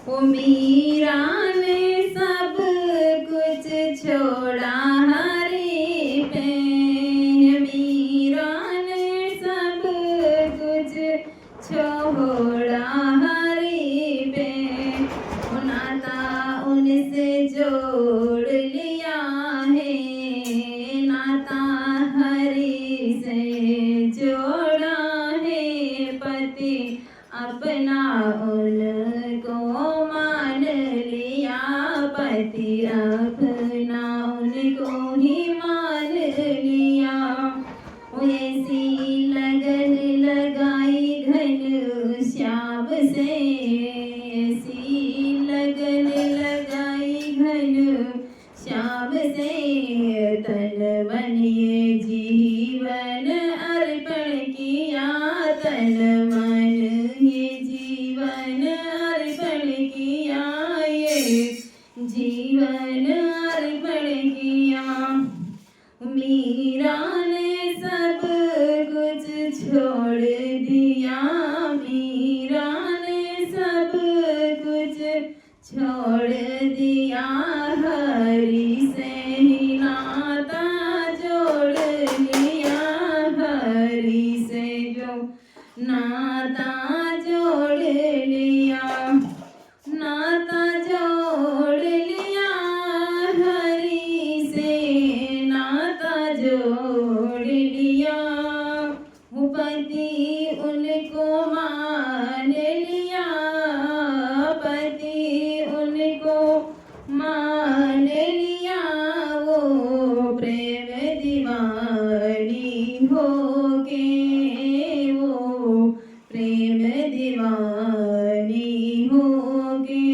वो मीरा ने सब कुछ छोड़ा हरि पे, मीरा ने सब कुछ छोड़ा हरि पे, नाता उनसे जोड़ लिया है, नाता हरि से जोड़ा है, पति अपना उनको मान लिया, पति अपना उनको ही मान लिया। ऐसी लगन लगाई घन श्याम से, ऐसी लगन लगाई घन श्याम से, तन मन ये जीवन अर्पण किया, तन मन ये जीवन अर्पण किया, ये जीवन अर्पण किया। मीरा ने सब कुछ छोड़ दिया, मीरा ने सब कुछ छोड़ दिया, हरि से ही नाता जोड़ लिया, हरि से जो नाता जोड़ लिया, नाता जोड़ लिया, हरि से नाता जोड़ लिया। पति उनको मान लिया, पति उनको मान लिया, वो प्रेम दीवानी हो के, वो प्रेम दीवानी हो के,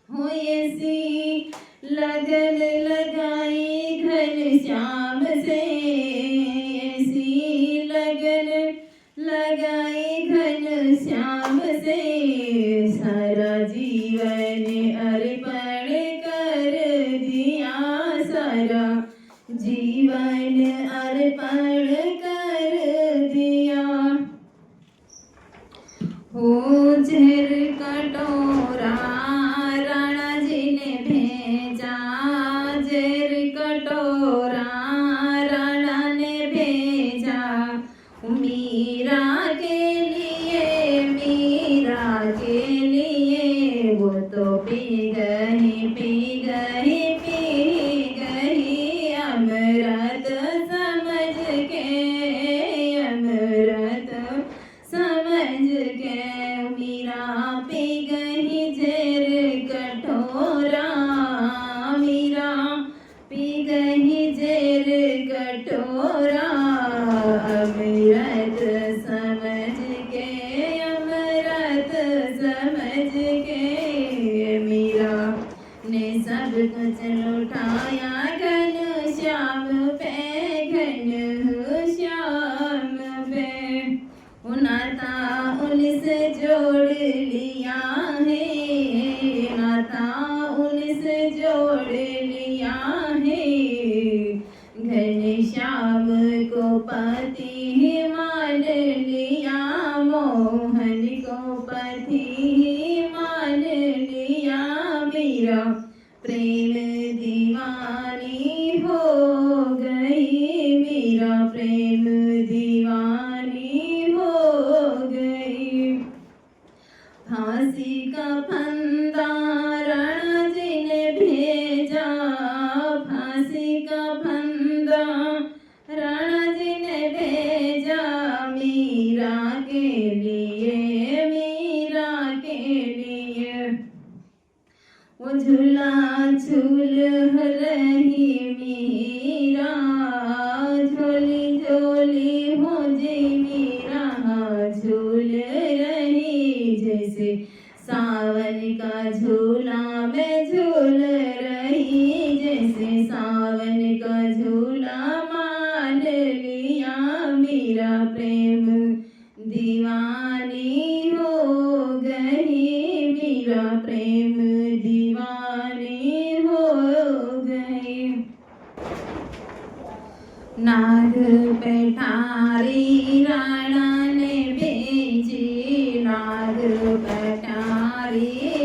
हो ऐसी लगन लगाई घन श्याम से, ऐसी लगन लगाई घन श्याम से, सारा जीवन अर्पण कर दिया, सारा जीवन अर्पण कर दिया। हो झर कटोरा राणा जी ने भेजा, झर कटोरा राणा ने भेजा, मीरा के लिए, मीरा के लिए, वो तो पी गई, पी गई, पी गई, अमृत समझ के, अमृत समझ के, मीरा पी गई झर कटोरा, मीरा पी गई झर कटोरा, अमृत समझ के, अमृत समझ के, मीरा ने सब कुछ लुटाया घन श्याम पे, घन श्याम पे, नाता उनसे जोड़ लिया है, नाता उनसे जोड़ लिया है, घन श्याम को पति मान लिया, मोहन को पति मान लिया, मीरा प्रेम दीवानी हो गई, मीरा प्रेम दीवानी हो गई। फांसी का फंदा राणा जी ने भेजा, फांसी का फंदा राणा जी ने भेजा, मीरा के लिए, मीरा के लिए, वो झूला झूल रही मीरा, झोली झोली हो जी मीरा, झूल रही जैसे सावन का झूला में झूल रही, जैसे सावन का झूला मान लिया, मीरा प्रेम दीवानी हो गई, मीरा प्रेम दीवानी हो गई। नाग पठारी राणा ने भेजी, नाग पठारी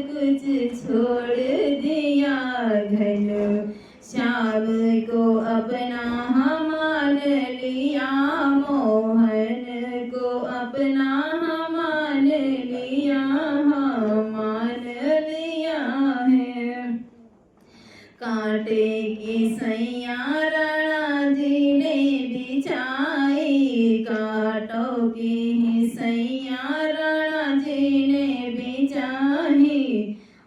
कुछ छोड़ दिया, घन श्याम को अपना मान लिया, मोहन को अपना मान लिया, मान लिया है। कांटे की सैया राणा जी ने बिछाई, कांटों की ही सैया राणा जी ने बिछाई,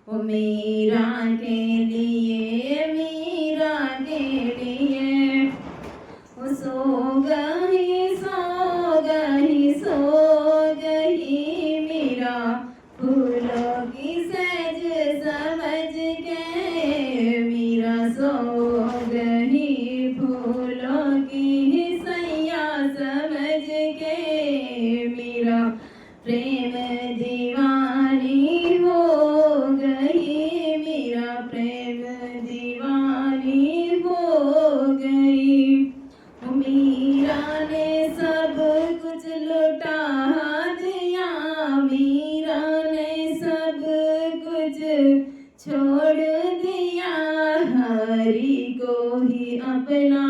ओ मीरा के लिए, मीरा के लिए। ओ सो गई, सो गई, सो गई मीरा, फूलों की सहज समझ के, मीरा सो गई फूलों की सैया समझ के, मीरा प्रेम दीवानी हो गई, मीरा प्रेम दीवानी हो गई। मीरा ने सब कुछ लुटा दिया, मीरा ने सब कुछ छोड़ दिया, हरि को ही अपना